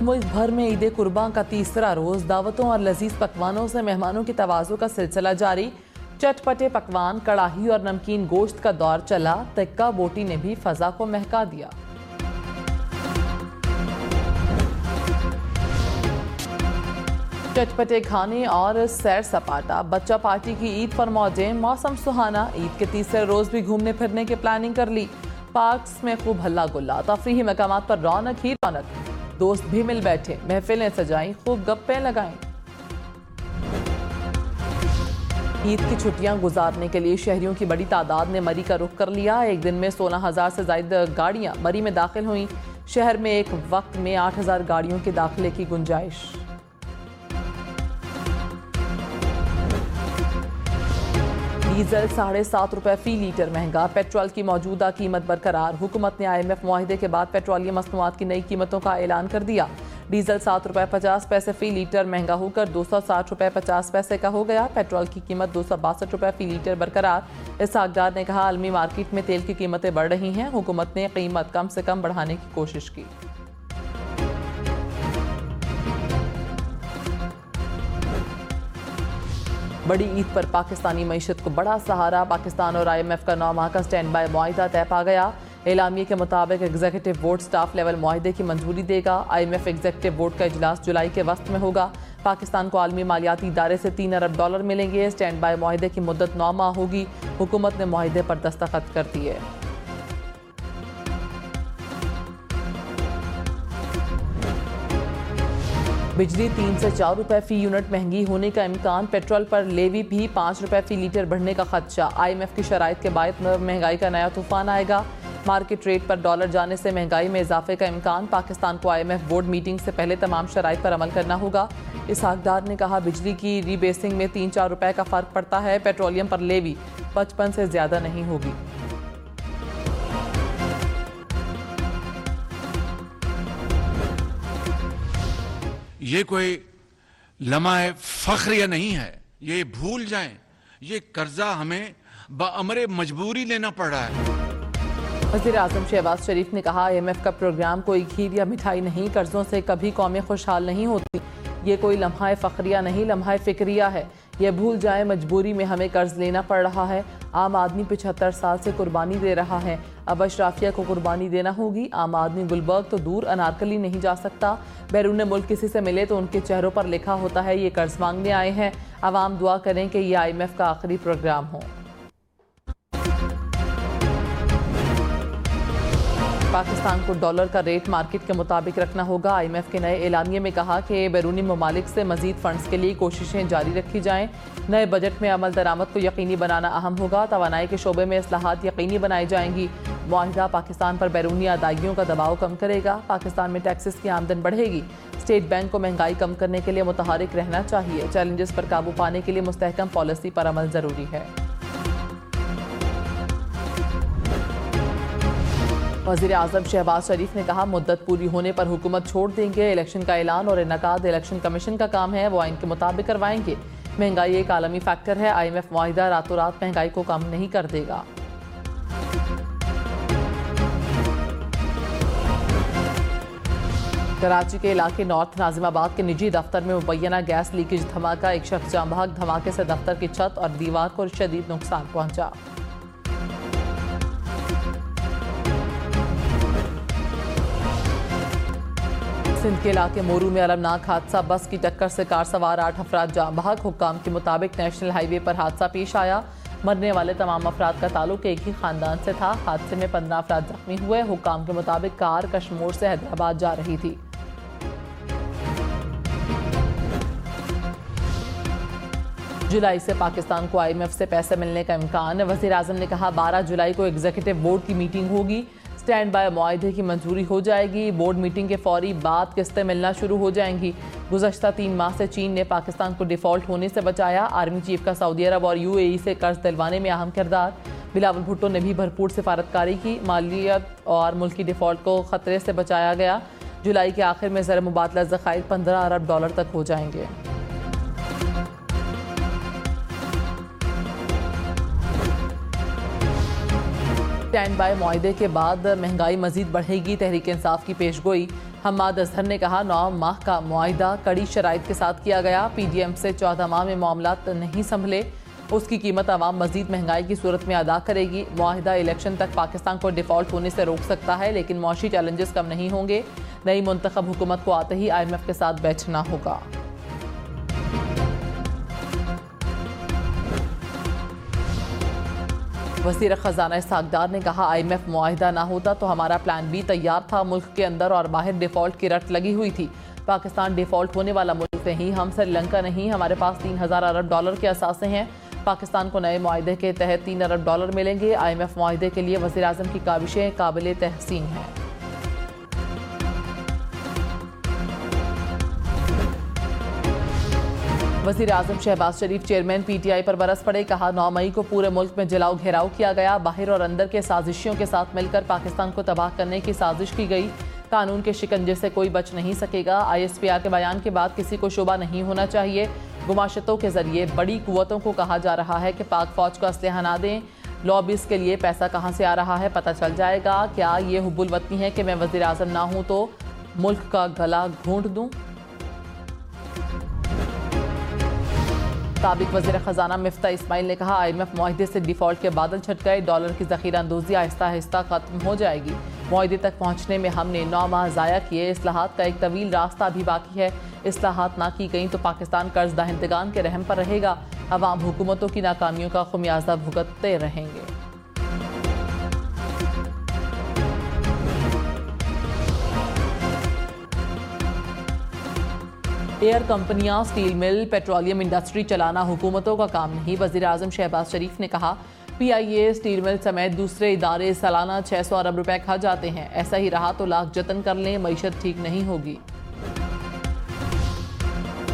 मुल्क भर में ईद कुर्बान का तीसरा रोज दावतों और लजीज पकवानों से मेहमानों की तवाज़ु का सिलसिला जारी। चटपटे पकवान, कड़ाही और नमकीन गोश्त का दौर चला। तिक्का बोटी ने भी फजा को महका दिया। चटपटे खाने और सैर सपाटा, बच्चा पार्टी की ईद पर मौजें। मौसम सुहाना, ईद के तीसरे रोज भी घूमने फिरने की प्लानिंग कर ली। पार्क्स में खूब हल्ला गुल्ला, तफरीही मकामात पर रौनक ही रौनक। दोस्त भी मिल बैठे, महफिलें सजाई, खूब गप्पे लगाएं। ईद की छुट्टियां गुजारने के लिए शहरियों की बड़ी तादाद ने मरी का रुख कर लिया। एक दिन में 16,000 से ज्यादा गाड़ियां मरी में दाखिल हुई। शहर में एक वक्त में 8,000 गाड़ियों के दाखिले की गुंजाइश। डीजल 7.5 रुपए फी लीटर महंगा। पेट्रोल की मौजूदा कीमत बरकरार। हुकूमत ने IMF मुआहिदे के बाद पेट्रोलियम मसनूआत की नई कीमतों का ऐलान कर दिया। डीजल 7 रुपए 50 पैसे फी लीटर महंगा होकर 260 रुपए 50 पैसे का हो गया। पेट्रोल की कीमत 262 रुपए फी लीटर बरकरार। इसहाकदार ने कहा, आलमी मार्केट में तेल की कीमतें बढ़ रही हैं। हुकूमत ने कीमत कम से कम बढ़ाने की कोशिश की। बड़ी ईद पर पाकिस्तानी मईशत को बड़ा सहारा। पाकिस्तान और IMF का 9 माह का स्टैंड बाय मुआहिदा तय पा गया। एलामिये के मुताबिक एग्जीक्यूटिव बोर्ड स्टाफ लेवल मुआहिदे की मंजूरी देगा। IMF एग्जीक्यूटिव बोर्ड का इजलास जुलाई के वस्त में होगा। पाकिस्तान को आलमी मालियाती इदारे से $3 अरब मिलेंगे। स्टैंड बाय मुआहिदे की मुद्दत 9 माह होगी। हुकूमत ने मुआहिदे पर दस्तखत कर दिए। बिजली 3 से 4 रुपए फी यूनिट महंगी होने का इम्कान। पेट्रोल पर लेवी भी 5 रुपए फी लीटर बढ़ने का खदशा। IMF की शराइत के बाद महंगाई का नया तूफान आएगा। मार्केट रेट पर डॉलर जाने से महंगाई में इजाफे का इम्कान। पाकिस्तान को IMF बोर्ड मीटिंग से पहले तमाम शराइत पर अमल करना होगा। इसहाकदार ने कहा, बिजली की रीबेसिंग में 3-4 रुपए का फर्क पड़ता है। पेट्रोलियम पर लेवी 55 से ज्यादा नहीं होगी। ये कोई लम्हा फख्रिया नहीं है, ये भूल जाएं, ये कर्जा हमें बअमरे मजबूरी लेना पड़ रहा है। वज़ीर आज़म शहबाज शरीफ ने कहा, IMF का प्रोग्राम कोई खीर या मिठाई नहीं। कर्जों से कभी कौमें खुशहाल नहीं होती। ये कोई लम्हा फख्रिया नहीं, लम्हा फिक्रिया है। ये भूल जाए, मजबूरी में हमें कर्ज लेना पड़ रहा है। आम आदमी 75 साल से कुर्बानी दे रहा है। अब अशराफिया को कुर्बानी देना होगी। आम आदमी गुलबर्ग तो दूर, अनारकली नहीं जा सकता। बैरून मुल्क किसी से मिले तो उनके चेहरों पर लिखा होता है, ये कर्ज मांगने आए हैं। अवाम दुआ करें कि ये IMF का आखिरी प्रोग्राम हो। पाकिस्तान को डॉलर का रेट मार्केट के मुताबिक रखना होगा। IMF के नए एलामिये में कहा कि बैरूनी ममालिक से मजीद फंड्स के लिए कोशिशें जारी रखी जाएं। नए बजट में अमल दरामद को यकीनी बनाना अहम होगा। तवानाई के शोबे में इस्लाहात यकीनी बनाई जाएंगी। मुआहिदा पाकिस्तान पर बैरूनी अदायगियों का दबाव कम करेगा। पाकिस्तान में टैक्सेस की आमदन बढ़ेगी। स्टेट बैंक को महंगाई कम करने के लिए मुतहरिक रहना चाहिए। चैलेंजेस पर काबू पाने के लिए मुस्तहकम पॉलिसी पर अमल जरूरी है। वज़ीर आज़म शहबाज शरीफ ने कहा, मुद्दत पूरी होने पर हुकूमत छोड़ देंगे। इलेक्शन का ऐलान और इनकाद इलेक्शन कमीशन का काम है, वो आइन के मुताबिक करवाएंगे। महंगाई एक आलमी फैक्टर है। IMF मुआहिदा रातों रात महंगाई को कम नहीं कर देगा। कराची के इलाके नॉर्थ नाजिमाबाद के निजी दफ्तर में मुबैना गैस लीकेज धमाका। एक शख्स जाँ बहक। धमाके से दफ्तर की छत और दीवार को शदीद नुकसान पहुंचा। सिंध के इलाके मोरू में अलमनाक हादसा। बस की टक्कर से कार सवार 8 अफराद जाँ बहक। हुक्काम के मुताबिक नेशनल हाईवे पर हादसा पेश आया। मरने वाले तमाम अफराद का ताल्लुक एक ही खानदान से था। हादसे में 15 अफराद जख्मी हुए। हुक्काम के मुताबिक कार कशमोर से हैदराबाद जा रही थी। जुलाई से पाकिस्तान को IMF से पैसे मिलने का इम्कान। वज़ीर आज़म ने कहा, 12 जुलाई को एग्जीक्यूटिव बोर्ड की मीटिंग होगी। स्टैंड बाय मुआहिदे की मंजूरी हो जाएगी। बोर्ड मीटिंग के फौरी बाद किस्तें मिलना शुरू हो जाएंगी। गुज़श्ता 3 माह से चीन ने पाकिस्तान को डिफ़ॉल्ट होने से बचाया। आर्मी चीफ का सऊदी अरब और UAE से कर्ज दिलवाने में अहम किरदार। बिलावल भुट्टो ने भी भरपूर सिफारतकारी की। मालियत और मुल्की डिफ़ॉल्ट को ख़तरे से बचाया गया। जुलाई के आखिर में ज़र मुबादला ज़खायर $15 अरब तक हो जाएंगे। स्टैंड बाय मुआहिदे के बाद महंगाई मजीद बढ़ेगी। तहरीक इंसाफ की पेशगोई। हम्माद अजहर ने कहा 9 माह का मुआहिदा कड़ी शराइत के साथ किया गया। PDM से 14 माह में मामलात नहीं संभले, उसकी कीमत आवाम मजीद महंगाई की सूरत में अदा करेगी। मुआहिदा इलेक्शन तक पाकिस्तान को डिफॉल्ट होने से रोक सकता है, लेकिन मौशी चैलेंजेस कम नहीं होंगे। नई मुंतखब हुकूमत को आते ही IMF के साथ बैठना होगा। वज़ीर ख़जाना इसहाक़ ने कहा IMF मुआहिदा ना होता तो हमारा प्लान B तैयार था। मुल्क के अंदर और बाहर डिफ़ॉल्ट की रट लगी हुई थी। पाकिस्तान डिफ़ॉल्ट होने वाला मुल्क नहीं, हम श्रीलंका नहीं। हमारे पास 3000 अरब डॉलर के असासे हैं। पाकिस्तान को नए मुआहिदे के तहत 3 अरब डॉलर मिलेंगे। IMF मुआहिदे के लिए वज़ीर आज़म की काविशें काबिल तहसीन हैं। वज़ीर आज़म शहबाज शरीफ चेयरमैन PTI पर बरस पड़े। कहा 9 मई को पूरे मुल्क में जलाओ घेराव किया गया। बाहर और अंदर के साजिशियों के साथ मिलकर पाकिस्तान को तबाह करने की साजिश की गई। कानून के शिकंजे से कोई बच नहीं सकेगा। ISPR के बयान के बाद किसी को शुबा नहीं होना चाहिए। गुमाशतों के जरिए बड़ी कुव्वतों को कहा जा रहा है कि पाक फौज को असलहा ना दें। लॉबीज के लिए पैसा कहाँ से आ रहा है पता चल जाएगा। क्या ये हुब्बुल वतनी है कि मैं वज़ीर आज़म ना हूँ तो मुल्क का गला घोंट दूँ। साबिक वज़ीर ख़जाना मिफ्ता इस्माइल ने कहा IMF मुआहिदे से डिफ़ॉल्ट के बादल छट गए। डॉलर की ज़ख़ीरा अंदोज़ी आहिस्ता आहिस्ता ख़त्म हो जाएगी। मुआहिदे तक पहुँचने में हमने 9 माह ज़ाया किए। इस्लाहात का एक तवील रास्ता भी बाकी है। इस्लाहात ना की गई तो पाकिस्तान कर्ज दाहिंदगान के रहम पर रहेगा। अवाम हुकूमतों की नाकामियों का खुमियाजा भुगतते रहेंगे। एयर कंपनियां, स्टील मिल, पेट्रोलियम इंडस्ट्री चलाना हुकूमतों का काम नहीं। वज़ीर आज़म शहबाज शरीफ ने कहा PIA, स्टील मिल समेत दूसरे इदारे सालाना 600 अरब रुपए खा जाते हैं। ऐसा ही रहा तो लाख जतन कर लें, मईशत ठीक नहीं होगी।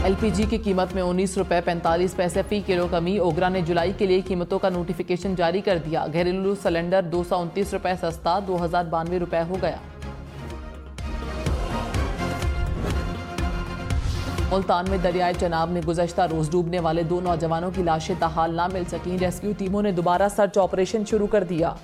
LPG की कीमत में 19 रुपए 45 पैसे फी किलो कमी। ओगरा ने जुलाई के लिए कीमतों का नोटिफिकेशन जारी कर दिया। घरेलू सिलेंडर 229 रुपए सस्ता 2092 रुपए हो गया। मुल्तान में दरियाए चनाब में गुज़श्ता रोज़ डूबने वाले 2 नौजवानों की लाशें ताहाल ना मिल सकीं। रेस्क्यू टीमों ने दोबारा सर्च ऑपरेशन शुरू कर दिया।